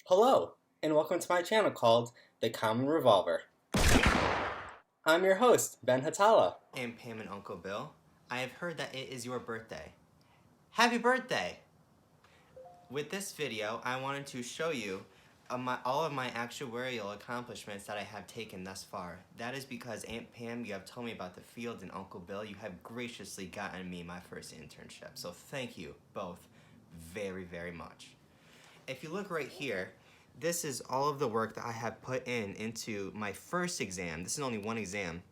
Hello, and welcome to my channel called The Common Revolver. I'm your host, Ben Hatala. And Pam and Uncle Bill, I have heard that it is your birthday. Happy birthday! With this video, I wanted to show you all of my actuarial accomplishments that I have taken thus far. That is because Aunt Pam, you have told me about the field, and Uncle Bill, you have graciously gotten me my first internship. So thank you both very, very much. If you look right here, this is all of the work that I have put into my first exam. This is only one exam.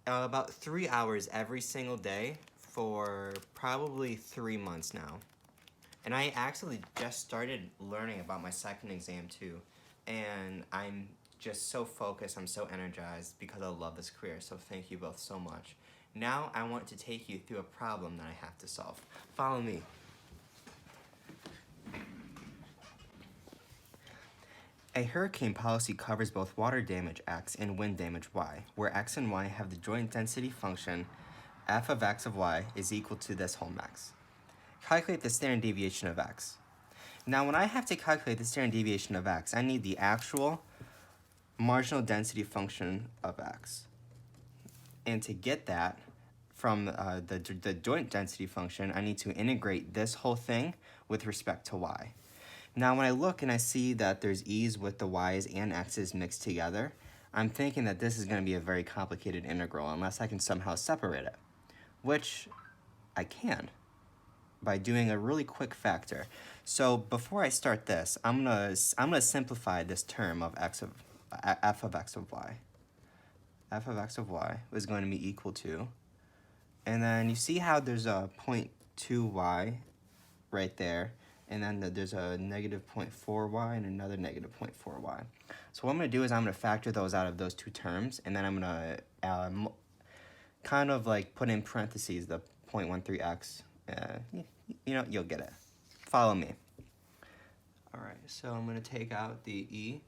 About 3 hours every single day for probably 3 months now. And I actually just started learning about my second exam too. And I'm just so focused, I'm so energized because I love this career. So thank you both so much. Now I want to take you through a problem that I have to solve. Follow me. A hurricane policy covers both water damage x and wind damage y, where x and y have the joint density function f of x of y is equal to this whole max. Calculate the standard deviation of x. Now when I have to calculate the standard deviation of x, I need the actual marginal density function of x. And to get that from the joint density function, I need to integrate this whole thing with respect to y. Now when I look and I see that there's e's with the y's and x's mixed together, I'm thinking that this is going to be a very complicated integral unless I can somehow separate it, which I can by doing a really quick factor. So before I start this, I'm gonna simplify this term of f of x of y. F of x of y is going to be equal to, and then you see how there's a 0.2y right there, and then there's a negative 0.4y and another negative 0.4y. So what I'm going to do is I'm going to factor those out of those two terms, and then I'm going to kind of like put in parentheses the 0.13x. You know, you'll get it. Follow me. All right, so I'm going to take out the e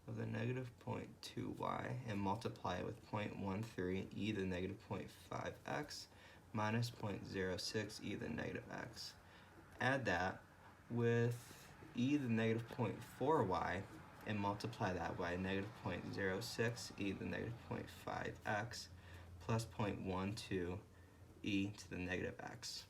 of the negative 0.2y and multiply it with 0.13 e to the negative 0.5x minus 0.06 e to the negative x. Add that with e to the negative 0.4y and multiply that by negative 0.06 e to the negative 0.5x plus 0.12 e to the negative x.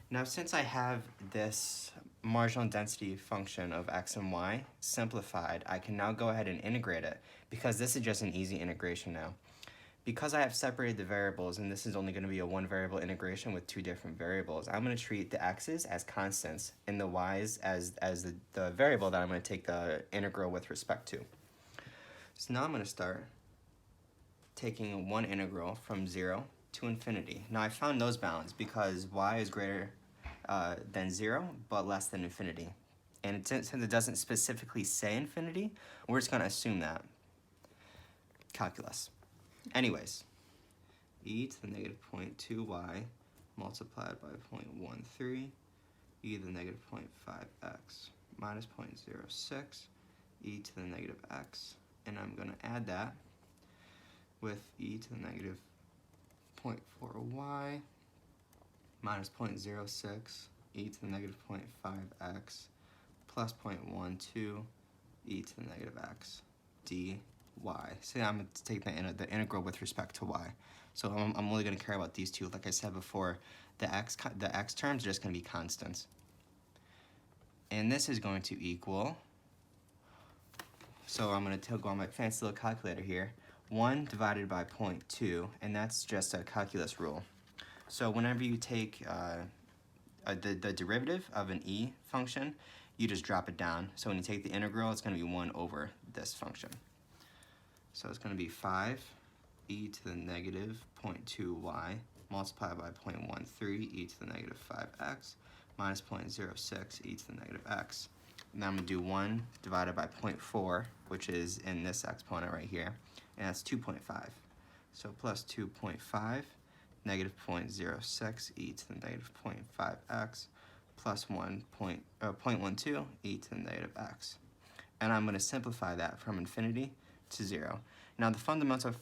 Now since I have this marginal density function of x and y simplified, I can now go ahead and integrate it because this is just an easy integration now. Because I have separated the variables and this is only going to be a one variable integration with two different variables, I'm going to treat the x's as constants and the y's as the variable that I'm going to take the integral with respect to. So now I'm going to start taking one integral from 0 to infinity. Now I found those bounds because y is greater than 0 but less than infinity. And since it doesn't specifically say infinity, we're just going to assume that. Calculus. Anyways, e to the negative 0.2y multiplied by 0.13 e to the negative 0.5x minus 0.06 e to the negative x. And I'm going to add that with e to the negative 0.4y minus 0.06 e to the negative 0.5x plus 0.12 e to the negative x dy. So I'm going to take the integral with respect to y. So I'm only going to care about these two. Like I said before, the x terms are just going to be constants. And this is going to equal, so I'm going to go on my fancy little calculator here, 1 divided by 0.2, and that's just a calculus rule. So whenever you take the derivative of an e function, you just drop it down. So when you take the integral, it's going to be 1 over this function. So it's going to be 5 e to the negative 0.2y multiplied by 0.13 e to the negative 5x minus 0.06 e to the negative x. Now I'm going to do 1 divided by 0.4, which is in this exponent right here, and that's 2.5. So plus 2.5 negative 0.06 e to the negative 0.5x plus 0.12 e to the negative x. And I'm going to simplify that from infinity to 0. Now the fundamental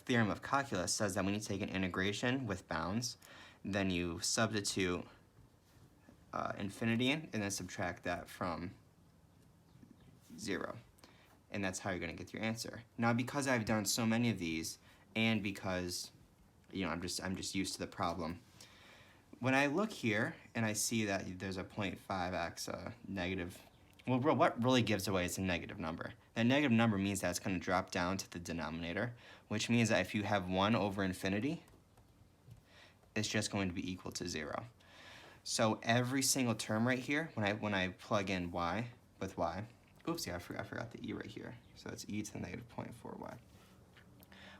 theorem of calculus says that when you take an integration with bounds, then you substitute infinity in and then subtract that from 0. And that's how you're going to get your answer. Now, because I've done so many of these, and because, I'm just used to the problem, when I look here and I see that there's a 0.5x negative, well, what really gives away is a negative number. That negative number means that it's going to drop down to the denominator, which means that if you have 1 over infinity, it's just going to be equal to 0. So every single term right here, when I plug in y with y, oopsie, I forgot the e right here. So it's e to the negative 0.4y.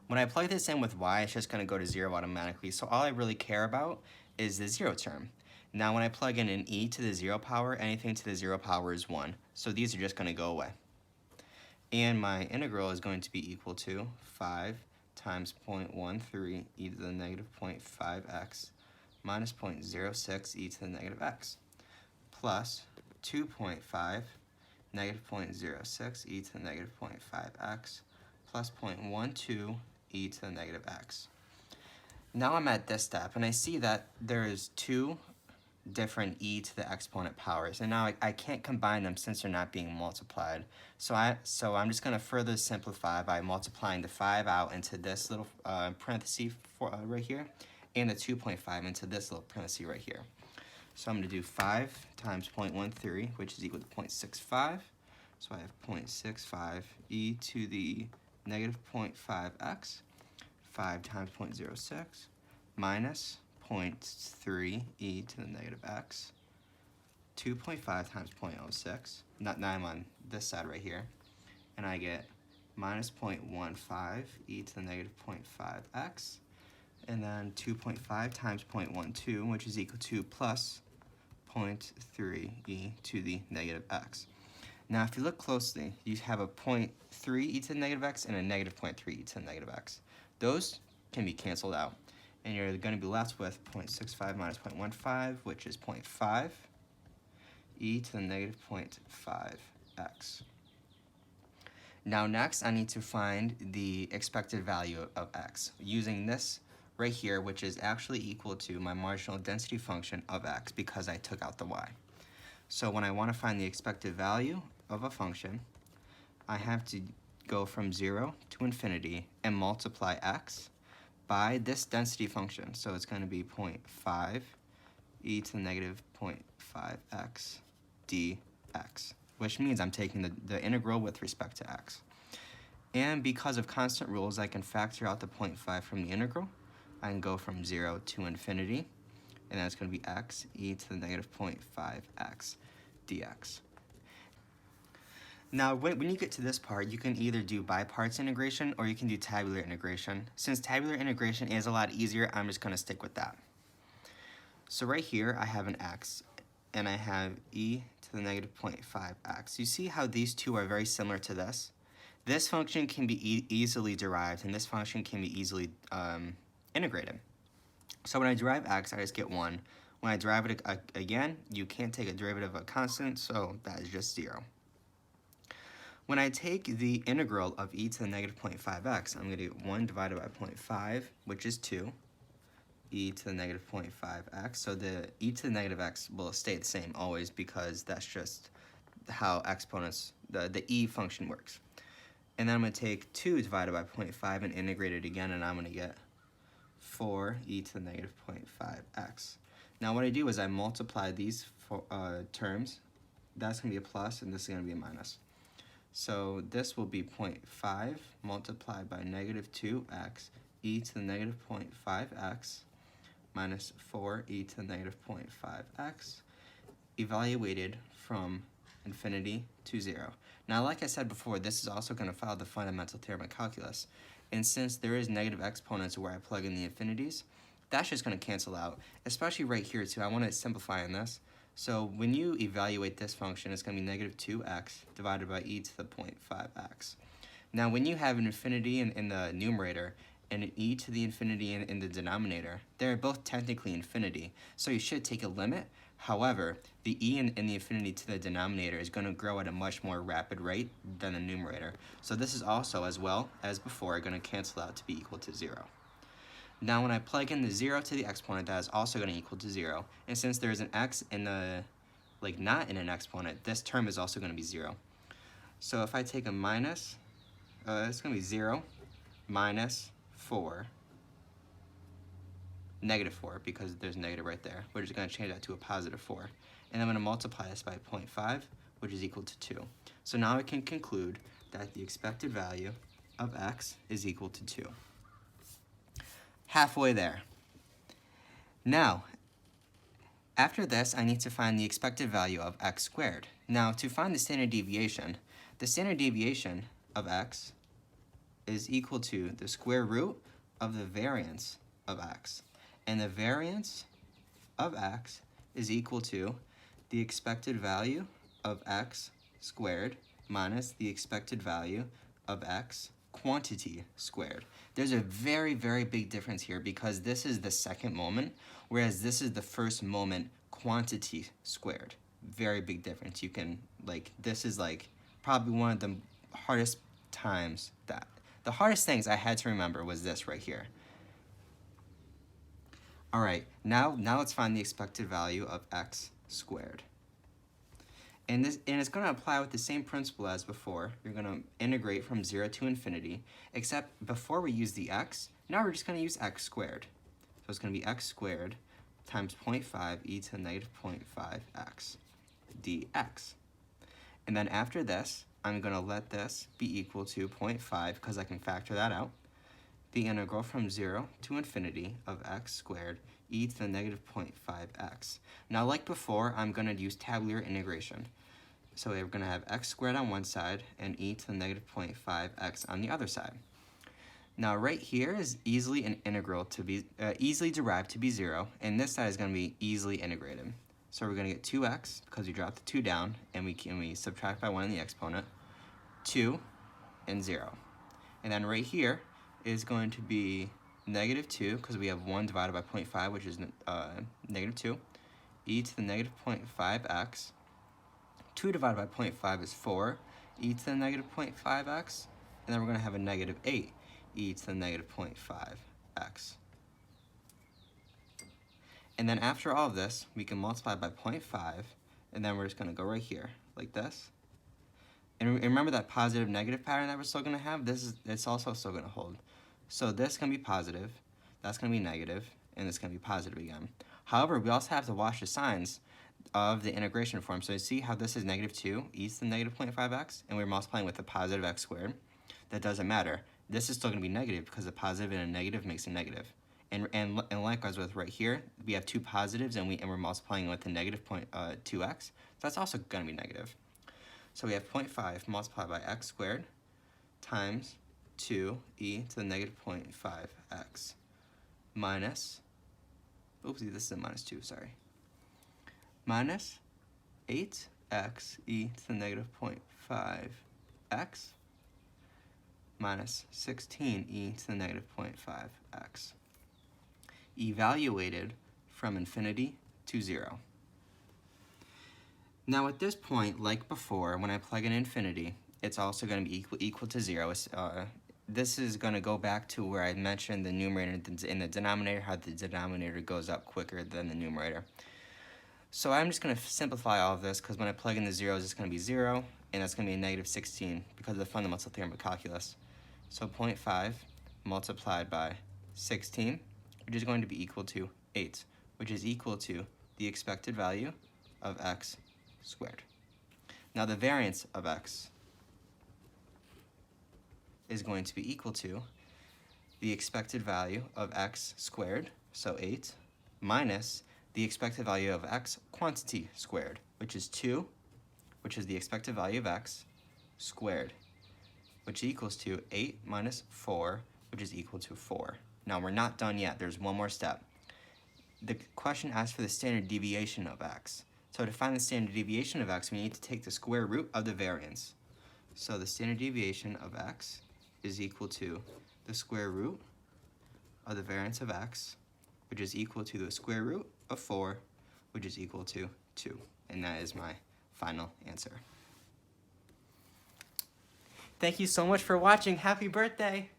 When I plug this in with y, it's just going to go to 0 automatically. So all I really care about is the 0 term. Now when I plug in an e to the 0 power, anything to the 0 power is 1. So these are just going to go away. And my integral is going to be equal to 5 times 0.13 e to the negative 0.5x minus 0.06 e to the negative x plus 2.5 negative 0.06 e to the negative 0.5x plus 0.12 e to the negative x. Now I'm at this step, and I see that there's 2 different e to the exponent powers, and now I can't combine them since they're not being multiplied. So I'm just going to further simplify by multiplying the 5 out into this little parenthesis right here, and the 2.5 into this little parenthesis right here. So I'm going to do 5 times 0.13, which is equal to 0.65. So I have 0.65 e to the negative 0.5x, 5 times 0.06, minus 0.3 e to the negative x, 2.5 times 0.06. Now I'm on this side right here, and I get minus 0.15 e to the negative 0.5x, and then 2.5 times 0.12, which is equal to plus 0.3 e to the negative x. Now, if you look closely, you have a 0.3 e to the negative x and a negative 0.3 e to the negative x. Those can be canceled out, and you're going to be left with 0.65 minus 0.15, which is 0.5 e to the negative 0.5x. Now next, I need to find the expected value of x using this right here, which is actually equal to my marginal density function of x because I took out the y. So when I want to find the expected value of a function, I have to go from 0 to infinity and multiply x by this density function. So it's going to be 0.5 e to the negative 0.5x dx, which means I'm taking the integral with respect to x. And because of constant rules, I can factor out the 0.5 from the integral. I can go from 0 to infinity, and that's going to be x e to the negative 0.5x dx. Now, when you get to this part, you can either do by parts integration or you can do tabular integration. Since tabular integration is a lot easier, I'm just going to stick with that. So right here, I have an x, and I have e to the negative 0.5x. You see how these two are very similar to this? This function can be easily derived, and this function can be easily integrated. So when I derive x, I just get 1. When I derive it again, you can't take a derivative of a constant, so that is just 0. When I take the integral of e to the negative 0.5x, I'm going to get 1 divided by 0.5, which is 2, e to the negative 0.5x. So the e to the negative x will stay the same always because that's just how exponents, the e function works. And then I'm going to take 2 divided by 0.5 and integrate it again, and I'm going to get 4 e to the negative 0.5x. Now what I do is I multiply these terms. That's going to be a plus, and this is going to be a minus. So this will be 0.5 multiplied by negative 2x e to the negative 0.5x minus 4 e to the negative 0.5x evaluated from infinity to 0. Now, like I said before, this is also going to follow the fundamental theorem of calculus. And since there is negative exponents where I plug in the infinities, that's just going to cancel out, especially right here too. I want to simplify on this. So when you evaluate this function, it's going to be negative 2x divided by e to the 0.5x. Now when you have an infinity in the numerator and an e to the infinity in the denominator, they're both technically infinity, so you should take a limit. However, the e in the infinity to the denominator is going to grow at a much more rapid rate than the numerator. So this is also, as well as before, going to cancel out to be equal to 0. Now when I plug in the 0 to the exponent, that is also going to equal to 0. And since there is an x in the, not in an exponent, this term is also going to be 0. So if I take a minus, it's going to be 0 minus 4, negative 4, because there's a negative right there. We're just going to change that to a positive 4. And I'm going to multiply this by 0.5, which is equal to 2. So now I can conclude that the expected value of x is equal to 2. Halfway there. Now, after this, I need to find the expected value of x squared. Now, to find the standard deviation of x is equal to the square root of the variance of x. And the variance of x is equal to the expected value of x squared minus the expected value of x quantity squared. There's a very, very big difference here because this is the second moment, whereas this is the first moment quantity squared. Very big difference. You can, this is probably one of the hardest times the hardest things I had to remember was this right here. All right, now let's find the expected value of x squared. And it's going to apply with the same principle as before. You're going to integrate from 0 to infinity, except before we use the x, now we're just going to use x squared. So it's going to be x squared times 0.5 e to the negative 0.5x dx. And then after this, I'm going to let this be equal to 0.5 because I can factor that out. The integral from 0 to infinity of x squared e to the negative 0.5x. Now, like before, I'm going to use tabular integration. So we're going to have x squared on one side and e to the negative 0.5x on the other side. Now, right here is easily an integral to be easily derived to be 0, and this side is going to be easily integrated. So we're going to get 2x because we dropped the 2 down, and we subtract by 1 in the exponent, 2 and 0. And then right here is going to be negative 2 because we have 1 divided by 0.5, which is negative 2, e to the negative 0.5x. 2 divided by 0.5 is 4, e to the negative 0.5x. And then we're going to have a negative 8, e to the negative 0.5x. And then after all of this, we can multiply by 0.5, and then we're just going to go right here, like this. And remember that positive negative pattern that we're still going to have? It's also still going to hold. So this can be positive, that's going to be negative, and it's going to be positive again. However, we also have to wash the signs of the integration form. So you see how this is negative 2 e to the negative 0.5x, and we're multiplying with a positive x squared. That doesn't matter. This is still going to be negative because a positive and a negative makes a negative. And likewise with right here, we have two positives and we're multiplying with the negative 2x. So that's also going to be negative. So we have 0.5 multiplied by x squared times 2 e to the negative 0.5x minus, oopsie, this is a minus 2, sorry, minus 8x e to the negative 0.5x minus 16 e to the negative 0.5x, evaluated from infinity to 0. Now at this point, like before, when I plug in infinity, it's also going to be equal to 0. This is going to go back to where I mentioned the numerator in the denominator, how the denominator goes up quicker than the numerator. So I'm just going to simplify all of this because when I plug in the zeros, it's going to be 0, and that's going to be a negative 16 because of the fundamental theorem of calculus. So 0.5 multiplied by 16, which is going to be equal to 8, which is equal to the expected value of x squared. Now the variance of x is going to be equal to the expected value of x squared, so 8, minus the expected value of x quantity squared, which is 2, which is the expected value of x squared, which equals to 8 minus 4, which is equal to 4. Now we're not done yet. There's one more step. The question asks for the standard deviation of x. So to find the standard deviation of x, we need to take the square root of the variance. So the standard deviation of x is equal to the square root of the variance of x, which is equal to the square root of 4, which is equal to 2. And that is my final answer. Thank you so much for watching. Happy birthday!